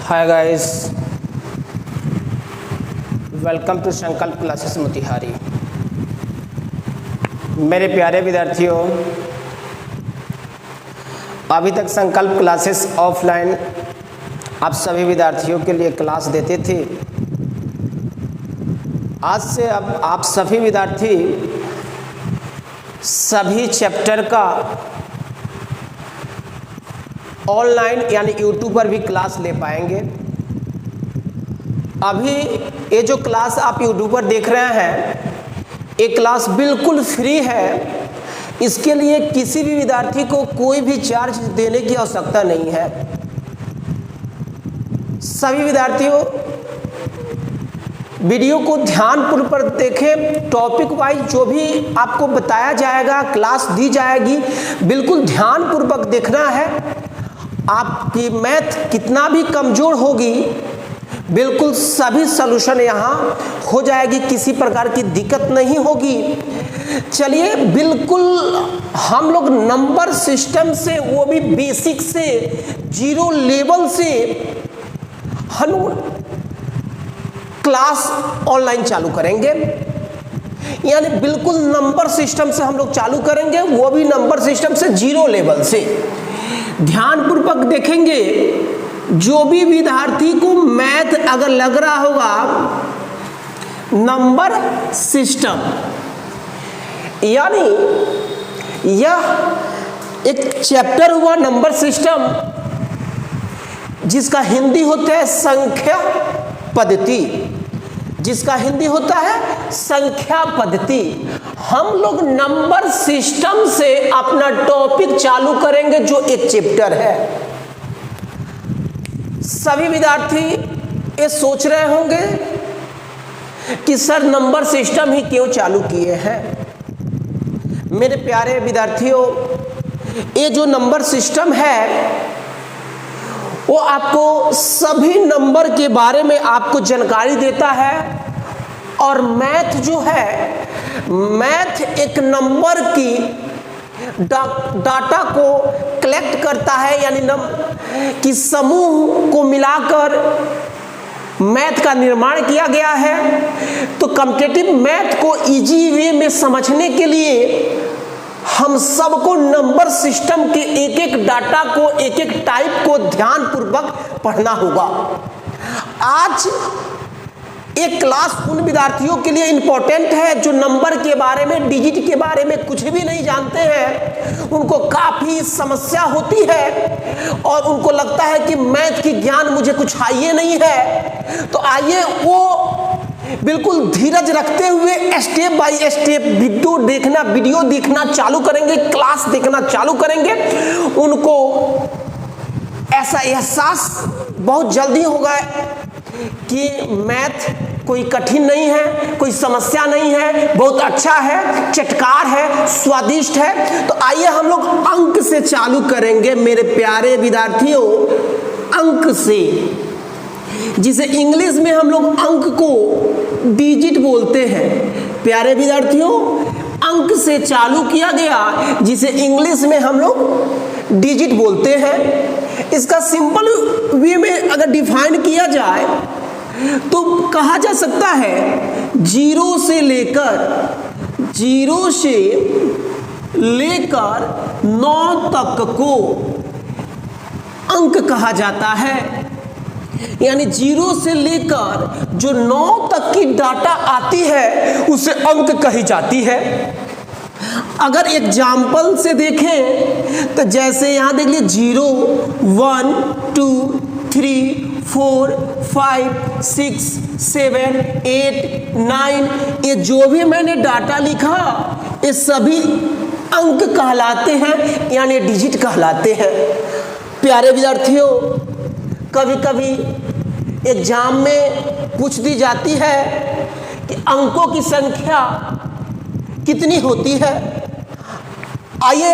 Hi guys, welcome to संकल्प classes Motihari. मेरे प्यारे विद्यार्थियों, अभी तक संकल्प क्लासेस ऑफलाइन आप सभी विद्यार्थियों के लिए क्लास देते थे। आज से अब आप सभी विद्यार्थी सभी चैप्टर का ऑनलाइन यानी यूट्यूब पर भी क्लास ले पाएंगे। अभी ये जो क्लास आप यूट्यूब पर देख रहे हैं, ये क्लास बिल्कुल फ्री है। इसके लिए किसी भी विद्यार्थी को कोई भी चार्ज देने की आवश्यकता नहीं है। सभी विद्यार्थियों वीडियो को ध्यानपूर्वक देखें। टॉपिक वाइज जो भी आपको बताया जाएगा, क्लास दी जाएगी, बिल्कुल ध्यानपूर्वक देखना है। आपकी मैथ कितना भी कमज़ोर होगी, बिल्कुल सभी सलूशन यहाँ हो जाएगी, किसी प्रकार की दिक्कत नहीं होगी। चलिए, बिल्कुल हम लोग नंबर सिस्टम से, वो भी बेसिक से, जीरो लेवल से हम क्लास ऑनलाइन चालू करेंगे। यानी बिल्कुल नंबर सिस्टम से हम लोग चालू करेंगे, वो भी नंबर सिस्टम से जीरो लेवल से। ध्यानपूर्वक देखेंगे। जो भी विद्यार्थी को मैथ अगर लग रहा होगा नंबर सिस्टम, यानी यह एक चैप्टर हुआ नंबर सिस्टम, जिसका हिंदी होता है संख्या पद्धति, जिसका हिंदी होता है संख्या पद्धति। हम लोग नंबर सिस्टम से अपना टॉपिक चालू करेंगे, जो एक चैप्टर है। सभी विद्यार्थी ये सोच रहे होंगे कि सर नंबर सिस्टम ही क्यों चालू किए हैं। मेरे प्यारे विद्यार्थियों, ये जो नंबर सिस्टम है वो आपको सभी नंबर के बारे में आपको जानकारी देता है। और मैथ जो है, मैथ एक नंबर की डाटा को कलेक्ट करता है, यानी कि समूह को मिलाकर मैथ का निर्माण किया गया है। तो कॉम्पिटिटिव मैथ को इजी वे में समझने के लिए हम सबको नंबर सिस्टम के एक एक डाटा को, एक एक टाइप को ध्यानपूर्वक पढ़ना होगा। आज एक क्लास उन विद्यार्थियों के लिए इंपॉर्टेंट है जो नंबर के बारे में, डिजिट के बारे में कुछ भी नहीं जानते हैं। उनको काफ़ी समस्या होती है और उनको लगता है कि मैथ की ज्ञान मुझे कुछ आइए नहीं है। तो आइए वो बिल्कुल धीरज रखते हुए स्टेप बाय स्टेप वीडियो देखना चालू करेंगे, क्लास देखना चालू करेंगे। उनको ऐसा एहसास बहुत जल्दी होगा कि मैथ कोई कठिन नहीं है, कोई समस्या नहीं है, बहुत अच्छा है, चटकार है, स्वादिष्ट है। तो आइए हम लोग अंक से चालू करेंगे मेरे प्यारे विद्यार्थियों। अंक से, जिसे इंग्लिश में हम लोग अंक को डिजिट बोलते हैं। प्यारे विद्यार्थियों, अंक से चालू किया गया, जिसे इंग्लिश में हम लोग डिजिट बोलते हैं। इसका सिंपल वे में अगर डिफाइन किया जाए तो कहा जा सकता है जीरो से लेकर 9 तक को अंक कहा जाता है। यानी जीरो से लेकर जो 9 तक की डाटा आती है उसे अंक कही जाती है। अगर एग्जाम्पल से देखें तो जैसे यहाँ देख लीजिए 0, 1, 2, 3, 4, 5, 6, 7, 8, 9, ये जो भी मैंने डाटा लिखा ये सभी अंक कहलाते हैं, यानी डिजिट कहलाते हैं। प्यारे विद्यार्थियों, कभी कभी एग्जाम में पूछ दी जाती है कि अंकों की संख्या कितनी होती है। आइए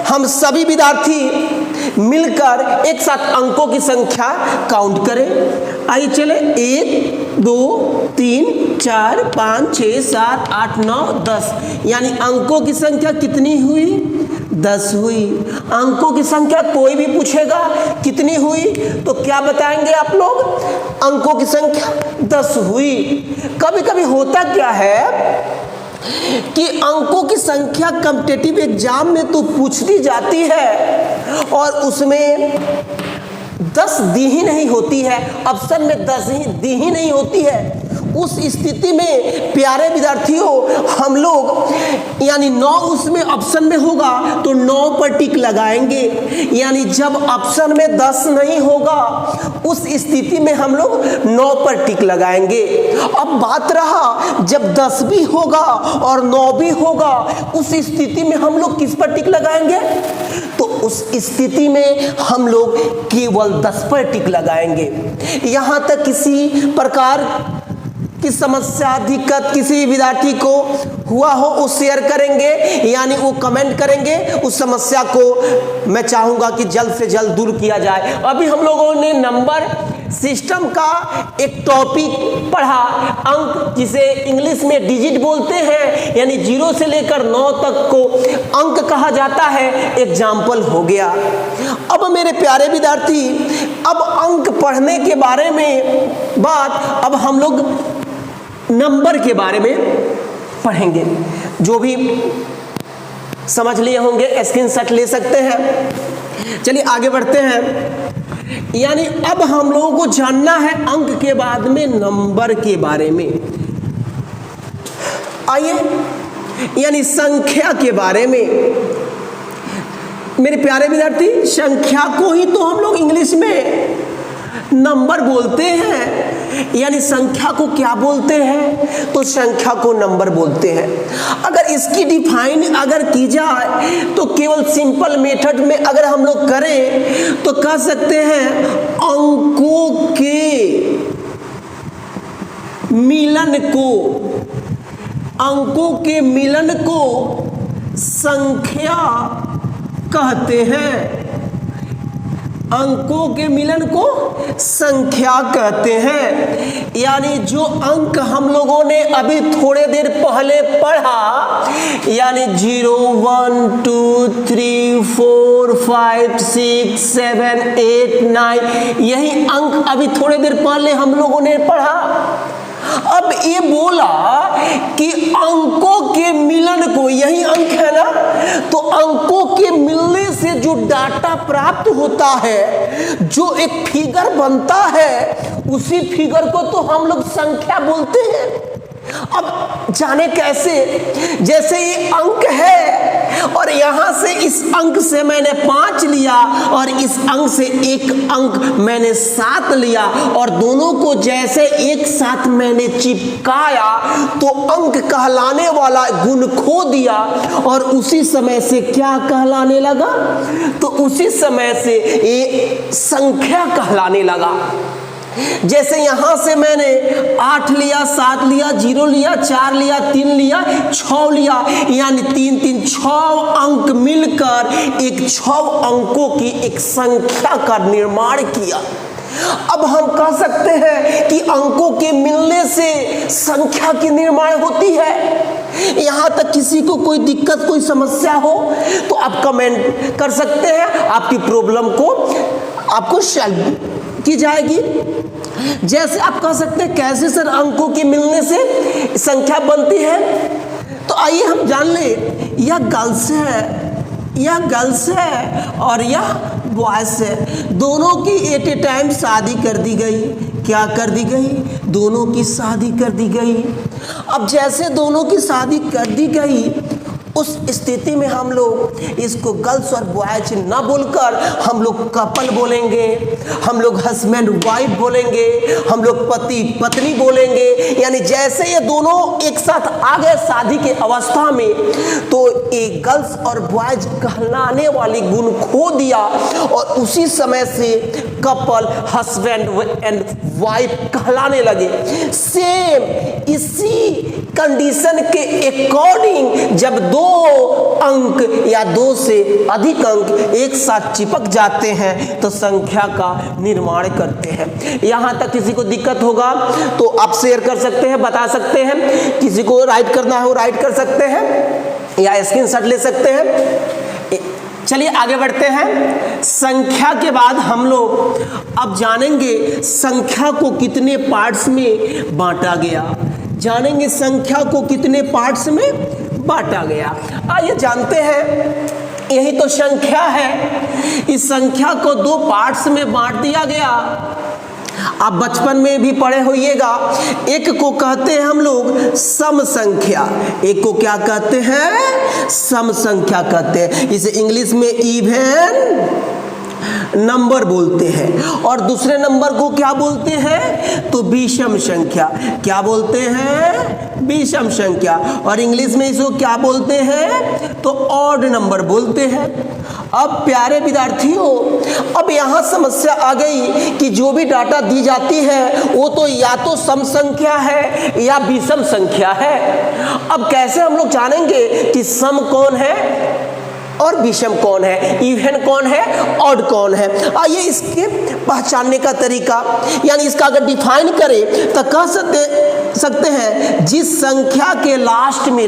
हम सभी विद्यार्थी मिलकर एक साथ अंकों की संख्या काउंट करें। आइए चले, 1, 2, 3, 4, 5, 6, 7, 8, 9, 10। यानी अंकों की संख्या कितनी हुई? 10 हुई। अंकों की संख्या कोई भी पूछेगा कितनी हुई? तो क्या बताएंगे आप लोग? अंकों की संख्या 10 हुई। कभी कभी होता क्या है कि अंकों की संख्या कॉम्पिटिटिव एग्जाम में तो पूछ दी जाती है और उसमें 10 दी ही नहीं होती है, ऑप्शन में 10 ही दी ही नहीं होती है। उस स्थिति में प्यारे विद्यार्थियों हम लोग यानी 9 उसमें ऑप्शन में होगा तो 9 पर टिक लगाएंगे। यानी जब ऑप्शन में 10 नहीं होगा उस स्थिति में हम लोग 9 पर टिक लगाएंगे। अब बात रहा जब 10 भी होगा और 9 भी होगा, उस स्थिति में हम लोग किस पर टिक लगाएंगे? तो उस स्थिति में हम लोग केवल 10 पर टिक लगाएंगे। यहां तक किसी प्रकार की समस्या दिक्कत किसी विद्यार्थी को हुआ हो वो शेयर करेंगे, यानी वो कमेंट करेंगे। उस समस्या को मैं चाहूंगा कि जल्द से जल्द दूर किया जाए। अभी हम लोगों ने नंबर सिस्टम का एक टॉपिक पढ़ा, अंक जिसे इंग्लिश में डिजिट बोलते हैं, यानी 0 से लेकर 9 तक को अंक कहा जाता है। एग्जाम्पल हो गया। अब मेरे प्यारे विद्यार्थी, अब अंक पढ़ने के बारे में बात, अब हम लोग नंबर के बारे में पढ़ेंगे। जो भी समझ लिए होंगे स्क्रीनशॉट ले सकते हैं। चलिए आगे बढ़ते हैं। यानी अब हम लोगों को जानना है अंक के बाद में नंबर के बारे में। आइए, यानी संख्या के बारे में। मेरे प्यारे विद्यार्थी, संख्या को ही तो हम लोग इंग्लिश में नंबर बोलते हैं, यानी संख्या को क्या बोलते हैं? तो संख्या को नंबर बोलते हैं। अगर इसकी डिफाइन अगर की जाए तो केवल सिंपल मेथड में अगर हम लोग करें तो कह सकते हैं अंकों के मिलन को संख्या कहते हैं। अंकों के मिलन को संख्या कहते हैं। यानी जो अंक हम लोगों ने अभी थोड़े देर पहले पढ़ा, यानी 0 1 2 3 4 5 6 7 8 9, यही अंक अभी थोड़े देर पहले हम लोगों ने पढ़ा। अब ये बोला कि अंकों के मिलन को, यही अंक है ना, तो अंकों के मिलने से जो डाटा प्राप्त होता है, जो एक फिगर बनता है, उसी फिगर को तो हम लोग संख्या बोलते हैं। अब जाने कैसे? जैसे ये अंक है और यहां से इस अंक से मैंने 5 लिया और इस अंक से एक अंक मैंने 7 लिया और दोनों को जैसे एक साथ मैंने चिपकाया तो अंक कहलाने वाला गुण खो दिया और उसी समय से क्या कहलाने लगा? तो उसी समय से ये संख्या कहलाने लगा। जैसे यहां से मैंने 8 लिया, 7 लिया, 0 लिया, 4 लिया, 3 लिया, 6 लिया, यानी 3 3 6 अंक मिलकर एक 6 अंकों की एक संख्या का निर्माण किया। अब हम कह सकते हैं कि अंकों के मिलने से संख्या की निर्माण होती है। यहां तक किसी को कोई दिक्कत, कोई समस्या हो तो आप कमेंट कर सकते हैं, आपकी प्रॉब्लम को आपको सॉल्व की जाएगी। जैसे आप कह सकते हैं कैसे सर अंकों के मिलने से संख्या बनती है? तो आइए हम जान ले। यह गर्ल्स है और यह बॉयज है। दोनों की एट ए टाइम शादी कर दी गई। क्या कर दी गई? दोनों की शादी कर दी गई। अब जैसे दोनों की शादी कर दी गई, उस स्थिति में हम लोग इसको गर्ल्स और बॉयज ना बोलकर हम लोग कपल बोलेंगे, हम लोग हस्बैंड वाइफ बोलेंगे, हम लोग पति पत्नी बोलेंगे। यानी जैसे ये दोनों एक साथ आ गए शादी के अवस्था में तो ये गर्ल्स और बॉयज कहलाने वाली गुण खो दिया और उसी समय से कपल, हस्बैंड एंड वाइफ कहलाने लगे। सेम इसी कंडीशन के अकॉर्डिंग जब 2 अंक या 2 से अधिक अंक एक साथ चिपक जाते हैं तो संख्या का निर्माण करते हैं। यहां तक किसी को दिक्कत होगा तो आप शेयर कर सकते हैं, बता सकते हैं। किसी को राइट करना है वो राइट कर सकते हैं या स्क्रीनशॉट ले सकते हैं। चलिए आगे बढ़ते हैं। संख्या के बाद हम लोग अब जानेंगे संख्या को कितने पार्ट्स में बांटा गया। जानेंगे संख्या को कितने पार्ट्स में बांटा गया। आइए जानते हैं, यही तो संख्या है। इस संख्या को दो पार्ट्स में बांट दिया गया। आप बचपन में भी पढ़े होइएगा, एक को कहते हैं हम लोग सम संख्या, एक को क्या कहते हैं, सम संख्या कहते हैं। इसे इंग्लिश में इवन नंबर बोलते हैं, और दूसरे नंबर को क्या बोलते हैं, तो विषम संख्या। क्या बोलते हैं, विषम संख्या। और इंग्लिश में इसको क्या बोलते हैं, तो ऑड नंबर बोलते हैं। अब प्यारे विद्यार्थियों, अब यहाँ समस्या आ गई कि जो भी डाटा दी जाती है वो तो या तो सम संख्या है या विषम संख्या है। अब कैसे हम लोग जानेंगे कि सम कौन है और विषम कौन है, इवन कौन है, ऑड कौन है। आइए इसके पहचानने का तरीका, यानी इसका अगर डिफाइन करें तो कह सकते हैं जिस संख्या के लास्ट में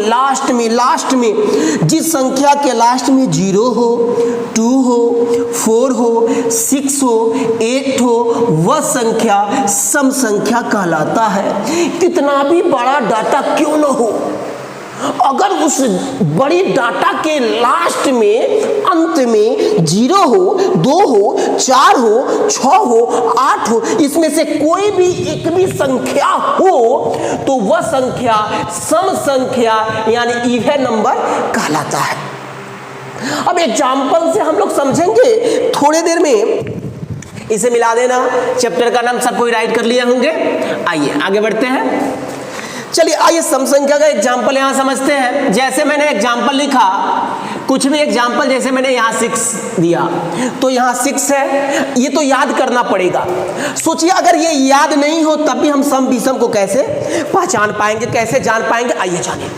जिस संख्या के लास्ट में 0 हो, 2 हो, 4 हो, 6 हो, 8 हो, वह संख्या सम संख्या कहलाता है। कितना भी बड़ा डाटा क्यों न हो, अगर उस बड़ी डाटा के लास्ट में, अंत में 0 हो, 2 हो, 4 हो, 6 हो, 8 हो, इसमें से कोई भी एक भी संख्या हो तो वह संख्या सम संख्या यानी इवन नंबर कहलाता है। अब एग्जाम्पल से हम लोग समझेंगे थोड़ी देर में। इसे मिला देना, चैप्टर का नाम सब कोई राइट कर लिए होंगे। आइए आगे बढ़ते हैं। चलिए आइए सम संख्या का एग्जाम्पल यहाँ समझते हैं। जैसे मैंने एग्जाम्पल लिखा, कुछ भी एग्जाम्पल, जैसे मैंने यहाँ 6 दिया तो यहाँ 6 है, ये तो याद करना पड़ेगा। सोचिए अगर ये याद नहीं हो तब भी हम सम विषम को कैसे पहचान पाएंगे, कैसे जान पाएंगे। आइए जानिए।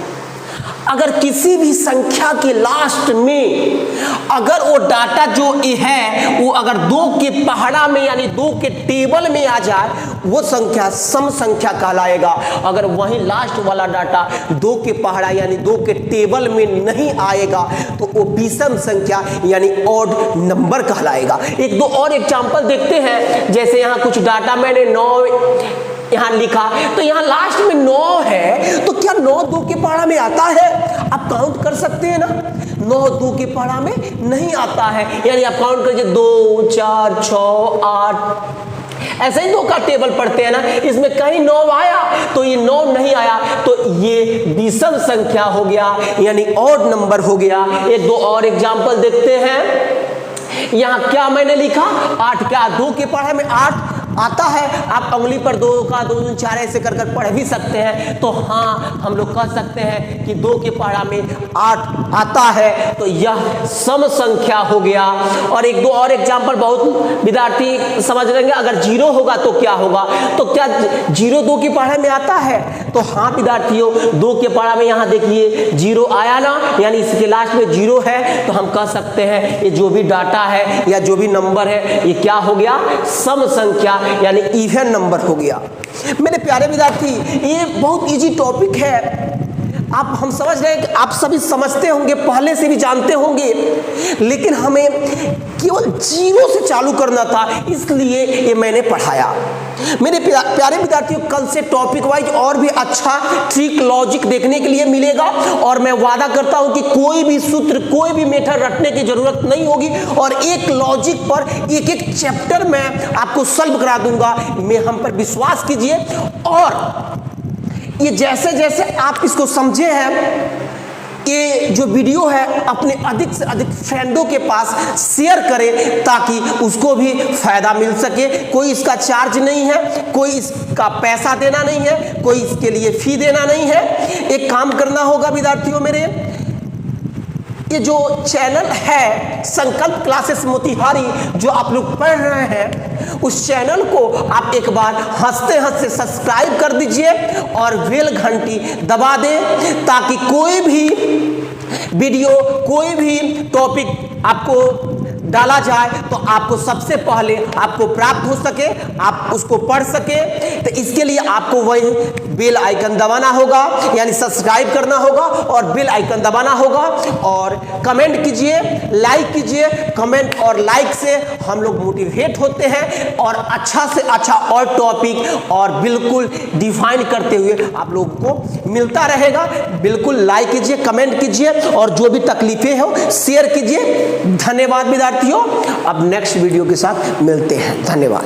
अगर किसी भी संख्या के लास्ट में अगर वो डाटा जो है वो अगर 2 के पहाड़ा में यानी 2 के टेबल में आ जाए, वो संख्या सम संख्या कहलाएगा। अगर वहीं लास्ट वाला डाटा 2 के पहाड़ा यानी 2 के टेबल में नहीं आएगा तो वो विषम संख्या यानी ऑड नंबर कहलाएगा। एक दो और एग्जाम्पल देखते हैं। जैसे यहाँ कुछ डाटा मैंने 9 यहाँ लिखा, तो यहाँ लास्ट में 9 है, तो क्या 9 2 के पहाड़ा में आता है? आप काउंट कर सकते हैं ना, 9 2 के पहाड़ा में नहीं आता है। यानी आप काउंट करिए 2 4 6 8, ऐसे ही 2 का टेबल पढ़ते हैं ना, इसमें कहीं 9 आया तो ये 9 नहीं आया, तो ये विषम संख्या हो गया यानी ऑड नंबर हो गया। एक दो और एग्जाम्पल देखते हैं। यहाँ क्या मैंने लिखा, 8। क्या 2 के पहाड़े में 8 आता है? आप उंगली पर 2 का 2 दूनी 4 ऐसे कर पढ़ भी सकते हैं। तो हाँ, हम लोग कह सकते हैं कि 2 के पहाड़ा में 8 आता है, तो यह सम संख्या हो गया। और एक दो और एग्जाम्पल बहुत विद्यार्थी समझ लेंगे। अगर 0 होगा तो क्या होगा, तो क्या 0 2 के पहाड़े में आता है? तो हाँ विद्यार्थियों, 2 के पहाड़ा में यहाँ देखिए 0 आया ना, यानी इसके लास्ट में 0 है, तो हम कह सकते हैं ये जो भी डाटा है या जो भी नंबर है ये क्या हो गया, सम संख्या यानी इवन नंबर हो गया। मेरे प्यारे विद्यार्थी, ये बहुत इजी टॉपिक है। आप हम समझ रहे हैं कि आप सभी समझते होंगे, पहले से भी जानते होंगे, लेकिन हमें केवल 0 से चालू करना था, इसलिए ये मैंने पढ़ाया। मेरे प्यारे विद्यार्थियों, कल से टॉपिक वाइज और भी अच्छा ट्रिक लॉजिक देखने के लिए मिलेगा, और मैं वादा करता हूं कि कोई भी सूत्र, कोई भी मेथड रटने की जरूरत नहीं होगी, और एक लॉजिक पर एक एक चैप्टर मैं आपको सॉल्व करा दूंगा। मैं हम पर विश्वास कीजिए, और ये जैसे जैसे आप इसको समझे हैं, ये जो वीडियो है अपने अधिक से अधिक फ्रेंडों के पास शेयर करें ताकि उसको भी फायदा मिल सके। कोई इसका चार्ज नहीं है, कोई इसका पैसा देना नहीं है, कोई इसके लिए फी देना नहीं है। एक काम करना होगा विद्यार्थियों मेरे, ये जो चैनल है संकल्प क्लासेस मोतिहारी जो आप लोग पढ़ रहे हैं, उस चैनल को आप एक बार हंसते हंसते सब्सक्राइब कर दीजिए और बेल घंटी दबा दें, ताकि कोई भी वीडियो, कोई भी टॉपिक आपको डाला जाए तो आपको सबसे पहले आपको प्राप्त हो सके, आप उसको पढ़ सके। तो इसके लिए आपको वही बेल आइकन दबाना होगा, यानी सब्सक्राइब करना होगा और बेल आइकन दबाना होगा। और कमेंट कीजिए, लाइक कीजिए। कमेंट और लाइक से हम लोग मोटिवेट होते हैं और अच्छा से अच्छा और टॉपिक और बिल्कुल डिफाइन करते हुए आप लोगों को मिलता रहेगा। बिल्कुल लाइक कीजिए, कमेंट कीजिए और जो भी तकलीफें हो शेयर कीजिए। धन्यवाद विद्यार्थियों, अब नेक्स्ट वीडियो के साथ मिलते हैं। धन्यवाद।